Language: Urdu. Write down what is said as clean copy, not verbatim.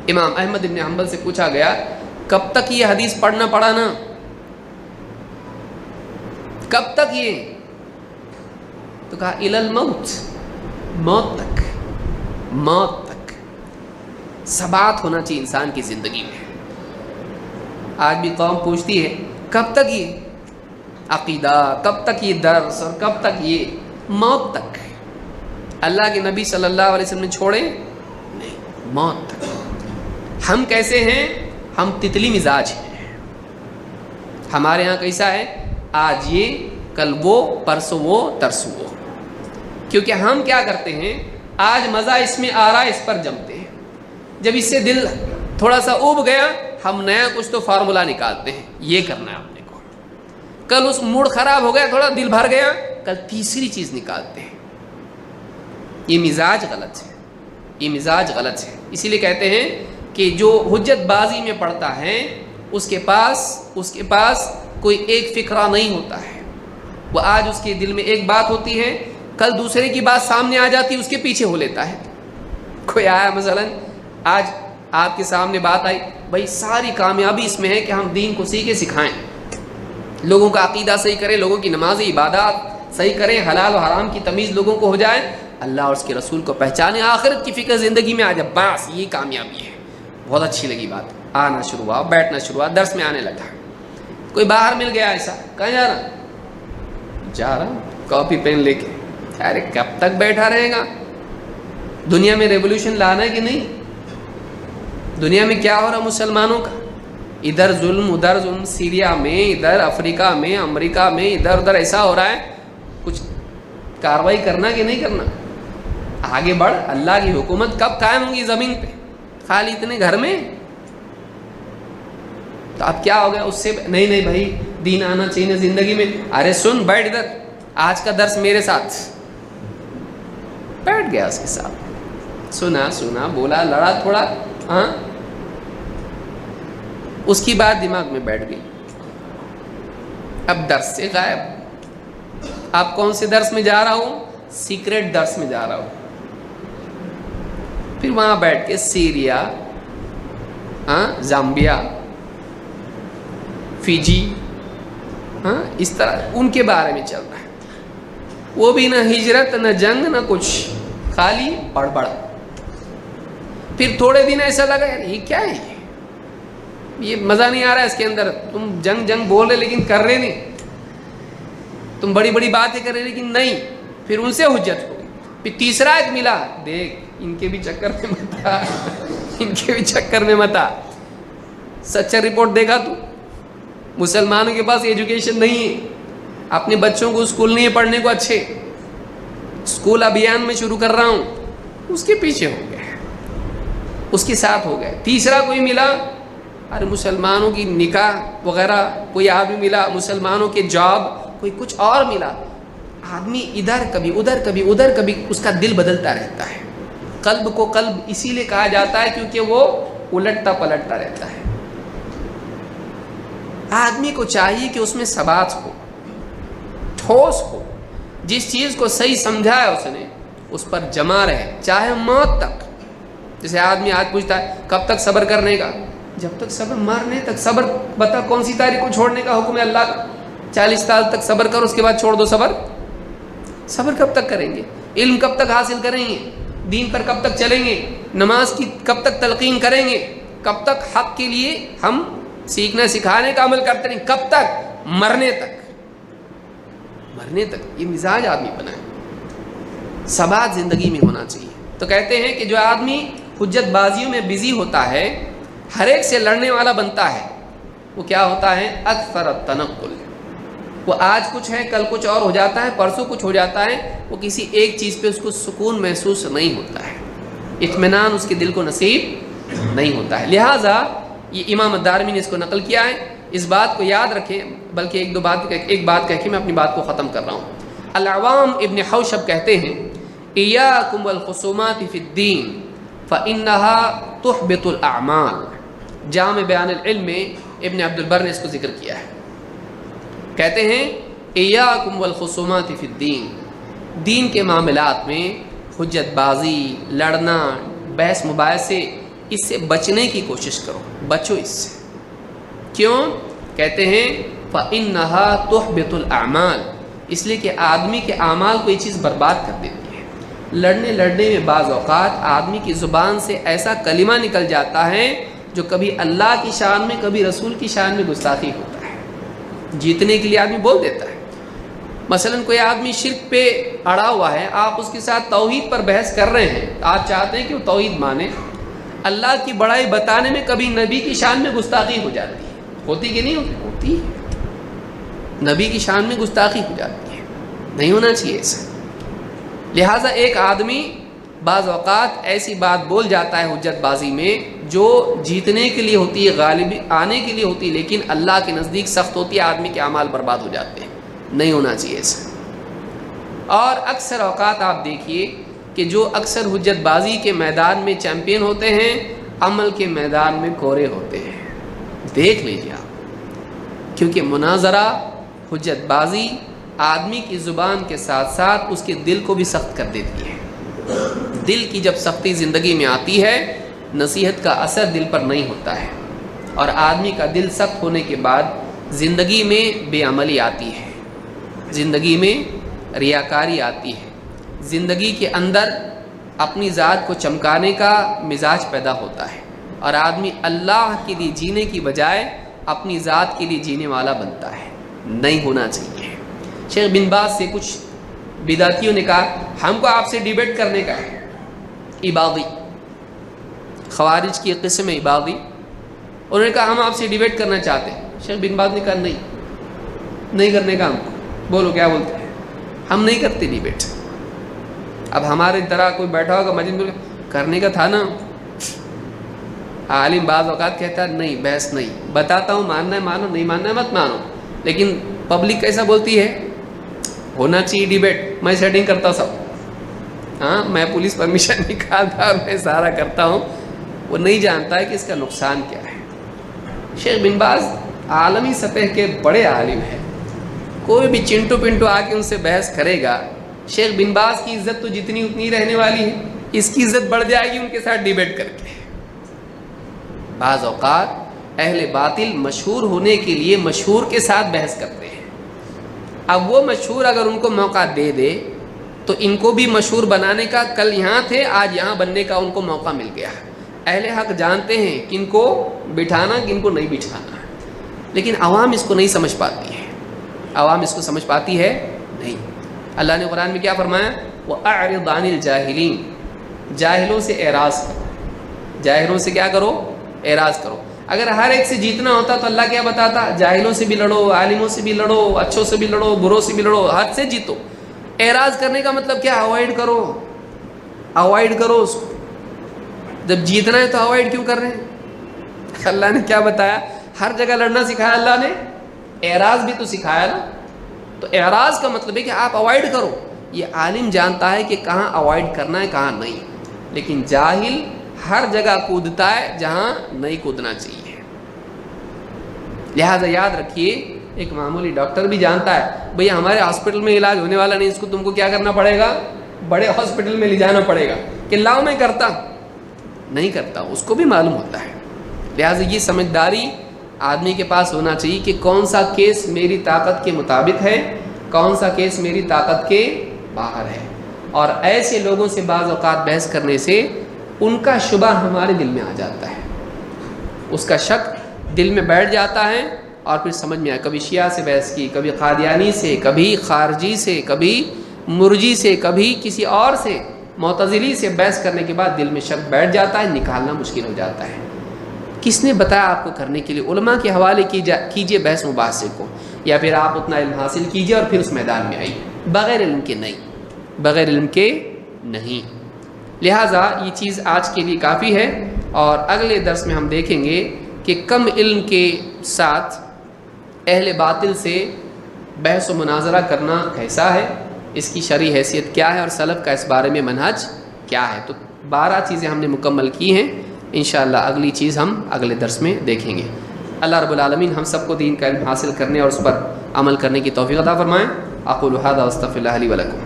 امام احمد ابن حنبل سے پوچھا گیا کب تک یہ حدیث پڑھنا پڑھانا، کب تک یہ؟ تو کہا الی الموت، موت تک، موت تک ثبات ہونا چاہیے انسان کی زندگی میں۔ آج بھی قوم پوچھتی ہے کب تک یہ عقیدہ، کب تک یہ درس، اور کب تک یہ؟ موت تک۔ اللہ کے نبی صلی اللہ علیہ وسلم نے چھوڑے نہیں، موت تک۔ ہم کیسے ہیں؟ ہم تتلی مزاج ہیں۔ ہمارے ہاں کیسا ہے؟ آج یہ، کل وہ، پرسوں وہ، ترسوں وہ۔ کیونکہ ہم کیا کرتے ہیں، آج مزہ اس میں آ رہا ہے، اس پر جمتے ہیں۔ جب اس سے دل تھوڑا سا اوب گیا، ہم نیا کچھ تو فارمولا نکالتے ہیں، یہ کرنا ہے اپنے کو۔ کل اس موڈ خراب ہو گیا، تھوڑا دل بھر گیا، کل تیسری چیز نکالتے ہیں۔ یہ مزاج غلط ہے، یہ مزاج غلط ہے۔ اسی لیے کہتے ہیں کہ جو حجت بازی میں پڑتا ہے اس کے پاس کوئی ایک فکرہ نہیں ہوتا ہے۔ وہ آج اس کے دل میں ایک بات ہوتی ہے، کل دوسرے کی بات سامنے آ جاتی ہے، اس کے پیچھے ہو لیتا ہے۔ کوئی آیا مثلا آج آپ کے سامنے بات آئی، بھائی ساری کامیابی اس میں ہے کہ ہم دین کو سیکھے سکھائیں، لوگوں کا عقیدہ صحیح کریں، لوگوں کی نماز عبادات صحیح کریں، حلال و حرام کی تمیز لوگوں کو ہو جائے، اللہ اور اس کے رسول کو پہچانے، آخرت کی فکر زندگی میں آ جائے، بس یہ کامیابی ہے۔ بہت اچھی لگی بات، آنا شروع ہوا، بیٹھنا شروع ہوا، درس میں آنے لگا۔ کوئی باہر مل گیا ایسا، کہاں جا رہا؟ جا رہا کاپی پین لے کے۔ ارے کب تک بیٹھا رہے گا؟ دنیا میں ریولوشن لانا ہے کہ نہیں؟ دنیا میں کیا ہو رہا مسلمانوں کا؟ ادھر ظلم ادھر ظلم، سیریا میں، ادھر افریقہ میں، امریکہ میں، ادھر ادھر ایسا ہو رہا ہے، کچھ کاروائی کرنا کہ نہیں کرنا؟ آگے بڑھ، اللہ کی حکومت کب قائم ہوگی زمین پہ؟ خالی اتنے گھر میں؟ تو اب کیا ہو گیا اس سے؟ نہیں بھائی دین آنا چاہیے زندگی میں۔ ارے سن، بیٹھ ادھر، آج کا درس میرے ساتھ۔ بیٹھ گیا اس کے ساتھ، سنا بولا، لڑا تھوڑا، ہاں، اس کی بات دماغ میں بیٹھ گئی، اب درس سے غائب۔ آپ کون سے درس میں جا رہا ہوں؟ سیکریٹ درس میں جا رہا ہوں۔ پھر وہاں بیٹھ کے سیریا، زامبیا، فیجی، اس طرح ان کے بارے میں چل رہا ہے۔ وہ بھی نہ ہجرت، نہ جنگ، نہ کچھ، خالی بڑبڑ۔ پھر تھوڑے دن ایسا لگا یار یہ کیا ہے، یہ مزہ نہیں آ رہا ہے اس کے اندر، تم جنگ بول رہے لیکن کر رہے نہیں، تم بڑی بڑی باتیں کر رہے لیکن نہیں۔ پھر ان سے حجت ہو گئی۔ پھر تیسرا ایک ملا، دیکھ ان کے بھی چکر میں مت آ، ان کے بھی چکر میں مت آ۔ سچا رپورٹ دیکھا تو مسلمانوں کے پاس ایجوکیشن نہیں ہے، اپنے بچوں کو اسکول نہیں ہے پڑھنے کو اچھے، اسکول ابھیان میں شروع کر رہا ہوں، اس کے پیچھے ہو گئے، اس کے ساتھ ہو گئے۔ تیسرا کوئی ملا، ارے مسلمانوں کی نکاح وغیرہ، کوئی آدمی ملا، مسلمانوں کے جاب، کوئی کچھ اور ملا۔ آدمی ادھر کبھی ادھر کبھی ادھر، کبھی اس کا دل بدلتا رہتا ہے۔ قلب کو قلب اسی لیے کہا جاتا ہے کیونکہ وہ الٹتا پلٹتا رہتا ہے۔ آدمی کو چاہیے کہ اس میں ثبات ہو، ٹھوس ہو، جس چیز کو صحیح سمجھا ہے اس نے اس پر جمع رہے، چاہے موت تک۔ جیسے آدمی آج پوچھتا ہے کب تک صبر کرنے کا؟ جب تک صبر، مرنے تک صبر۔ بتا کون سی تاریخ کو چھوڑنے کا حکم ہے اللہ کا؟ 40 سال تک صبر کرو، اس کے بعد چھوڑ دو صبر۔ صبر کب تک کریں گے؟ علم کب تک حاصل کریں گے؟ دین پر کب تک چلیں گے؟ نماز کی کب تک تلقین کریں گے؟ کب تک حق کے لیے ہم سیکھنے سکھانے کا عمل کرتے رہیں؟ کب تک؟ مرنے تک، مرنے تک۔ یہ مزاج آدمی بنائے، ثبات زندگی میں ہونا چاہیے۔ تو کہتے ہیں کہ جو آدمی حجت بازیوں میں بزی ہوتا ہے، ہر ایک سے لڑنے والا بنتا ہے، وہ کیا ہوتا ہے؟ اکثر التنقل۔ وہ آج کچھ ہے، کل کچھ اور ہو جاتا ہے، پرسوں کچھ ہو جاتا ہے، وہ کسی ایک چیز پہ اس کو سکون محسوس نہیں ہوتا ہے، اطمینان اس کے دل کو نصیب نہیں ہوتا ہے۔ لہٰذا یہ امام الدارمی نے اس کو نقل کیا ہے۔ اس بات کو یاد رکھیں، بلکہ ایک بات کہہ کے میں اپنی بات کو ختم کر رہا ہوں۔ العوام ابن حوشب کہتے ہیں ایاکم والخصومات فی الدین فإنها تحبط الاعمال۔ جامع بیان العلم میں ابن عبد البر نے اس کو ذکر کیا ہے۔ کہتے ہیں ایاکم والخصومات فی الدین، دین کے معاملات میں حجت بازی، لڑنا، بحث مباحثے، اس سے بچنے کی کوشش کرو، بچو اس سے۔ کیوں؟ کہتے ہیں فَإِنَّهَا تُحْبِطُ الْأَعْمَالِ، اس لیے کہ آدمی کے اعمال کو یہ چیز برباد کر دیتی ہے۔ لڑنے میں بعض اوقات آدمی کی زبان سے ایسا کلمہ نکل جاتا ہے جو کبھی اللہ کی شان میں کبھی رسول کی شان میں گستاخی ہوتا ہے، جیتنے کے لیے آدمی بول دیتا ہے۔ مثلا کوئی آدمی شرک پہ اڑا ہوا ہے، آپ اس کے ساتھ توحید پر بحث کر رہے ہیں، آپ چاہتے ہیں کہ وہ توحید مانے، اللہ کی بڑائی بتانے میں کبھی نبی کی شان میں گستاخی ہو جاتی ہے، ہوتی کہ نہیں ہوتی؟ نبی کی شان میں گستاخی ہو جاتی ہے، نہیں ہونا چاہیے ایسا۔ لہٰذا ایک آدمی بعض اوقات ایسی بات بول جاتا ہے حجت بازی میں جو جیتنے کے لیے ہوتی ہے، غالب آنے کے لیے ہوتی ہے، لیکن اللہ کے نزدیک سخت ہوتی ہے، آدمی کے اعمال برباد ہو جاتے ہیں، نہیں ہونا چاہیے ایسا۔ اور اکثر اوقات آپ دیکھیے کہ جو اکثر حجت بازی کے میدان میں چیمپئن ہوتے ہیں، عمل کے میدان میں کورے ہوتے ہیں، دیکھ لیجیے آپ، کیونکہ مناظرہ، حجت بازی آدمی کی زبان کے ساتھ ساتھ اس کے دل کو بھی سخت کر دیتی ہے۔ دل کی جب سختی زندگی میں آتی ہے، نصیحت کا اثر دل پر نہیں ہوتا ہے، اور آدمی کا دل سخت ہونے کے بعد زندگی میں بے عملی آتی ہے، زندگی میں ریاکاری آتی ہے، زندگی کے اندر اپنی ذات کو چمکانے کا مزاج پیدا ہوتا ہے، اور آدمی اللہ کے لیے جینے کی بجائے اپنی ذات کے لیے جینے والا بنتا ہے، نہیں ہونا چاہیے۔ شیخ بن باز سے کچھ بدعتیوں نے کہا ہم کو آپ سے ڈیبیٹ کرنے کا ہے، عبادی، خوارج کی قسم عبادی، انہوں نے کہا ہم آپ سے ڈیبیٹ کرنا چاہتے ہیں۔ شیخ بن باز نے کہا نہیں کرنے کا، ہم کو بولو کیا بولتے ہیں، ہم نہیں کرتے ڈیبیٹ۔ اب ہمارے طرح کوئی بیٹھا ہوگا مجلس میں، کرنے کا تھا نا، عالم بعض اوقات کہتا ہے نہیں بحث نہیں، بتاتا ہوں ماننا ہے مانو، نہیں ماننا ہے مت مانو، لیکن پبلک کیسا بولتی ہے ہونا چاہیے ڈیبیٹ، میں سیٹنگ کرتا سب، ہاں میں پولیس پرمیشن نکالتا، میں سارا کرتا ہوں، وہ نہیں جانتا ہے کہ اس کا نقصان کیا ہے۔ شیخ بن باز عالمی سطح کے بڑے عالم ہیں، کوئی بھی چنٹو پنٹو آ کے ان سے بحث کرے گا، شیخ بن باز کی عزت تو جتنی اتنی رہنے والی ہے، اس کی عزت بڑھ جائے گی ان کے ساتھ ڈیبیٹ کر کے۔ بعض اوقات اہل باطل مشہور ہونے کے لیے مشہور کے ساتھ بحث کرتے ہیں، اب وہ مشہور اگر ان کو موقع دے دے تو ان کو بھی مشہور بنانے کا، کل یہاں تھے آج یہاں بننے کا ان کو موقع مل گیا۔ اہل حق جانتے ہیں کن کو بٹھانا کن کو نہیں بٹھانا، لیکن عوام اس کو نہیں سمجھ پاتی ہے، عوام اس کو سمجھ پاتی ہے نہیں۔ اللہ نے قرآن میں کیا فرمایا؟ وَأَعْرِضْ عَنِ الْجَاهِلِينَ، جاہلوں سے اعراض کرو، جاہلوں سے کیا کرو؟ اعراض کرو۔ اگر ہر ایک سے جیتنا ہوتا تو اللہ کیا بتاتا؟ جاہلوں سے بھی لڑو، عالموں سے بھی لڑو، اچھوں سے بھی لڑو، بروں سے بھی لڑو، حد سے جیتو۔ اعراض کرنے کا مطلب کیا؟ اوائڈ کرو، اوائڈ کرو اس کو۔ جب جیتنا ہے تو اوائڈ کیوں کر رہے ہیں؟ اللہ نے کیا بتایا؟ ہر جگہ لڑنا سکھایا اللہ نے، اعراض بھی تو سکھایا نا۔ تو اعراض کا مطلب ہے کہ آپ اوائڈ کرو۔ یہ عالم جانتا ہے کہ کہاں اوائڈ کرنا ہے کہاں نہیں، لیکن جاہل ہر جگہ کودتا ہے جہاں نہیں کودنا چاہیے۔ لہذا یاد رکھیے، ایک معمولی ڈاکٹر بھی جانتا ہے بھئی ہمارے ہاسپٹل میں علاج ہونے والا نہیں، اس کو تم کو کیا کرنا پڑے گا؟ بڑے ہاسپٹل میں لے جانا پڑے گا کہ لاؤ میں کرتا، نہیں کرتا، اس کو بھی معلوم ہوتا ہے۔ لہذا یہ سمجھداری آدمی کے پاس ہونا چاہیے کہ کون سا کیس میری طاقت کے مطابق ہے، کون سا کیس میری طاقت کے باہر ہے۔ اور ایسے لوگوں سے بعض اوقات بحث کرنے سے ان کا شبہ ہمارے دل میں آ جاتا ہے، اس کا شک دل میں بیٹھ جاتا ہے، اور پھر سمجھ میں آیا کبھی شیعہ سے بحث کی، کبھی قادیانی سے، کبھی خارجی سے، کبھی مرجی سے، کبھی کسی اور سے، معتزلی سے بحث کرنے کے بعد دل میں شک بیٹھ جاتا ہے، نکالنا مشکل ہو جاتا ہے۔ کس نے بتایا آپ کو کرنے کے لیے؟ علماء کے حوالے کیجئے بحث مباحثے کو، یا پھر آپ اتنا علم حاصل کیجئے اور پھر اس میدان میں آئیے، بغیر علم کے نہیں، بغیر علم کے نہیں۔ لہٰذا یہ چیز آج کے لیے کافی ہے، اور اگلے درس میں ہم دیکھیں گے کہ کم علم کے ساتھ اہل باطل سے بحث و مناظرہ کرنا کیسا ہے، اس کی شرعی حیثیت کیا ہے، اور سلف کا اس بارے میں منہج کیا ہے۔ تو 12 چیزیں ہم نے مکمل کی ہیں، انشاءاللہ اگلی چیز ہم اگلے درس میں دیکھیں گے۔ اللہ رب العالمین ہم سب کو دین کا علم حاصل کرنے اور اس پر عمل کرنے کی توفیق عطا فرمائیں۔ اقول ھذا واستغفر اللہ لی ولکم۔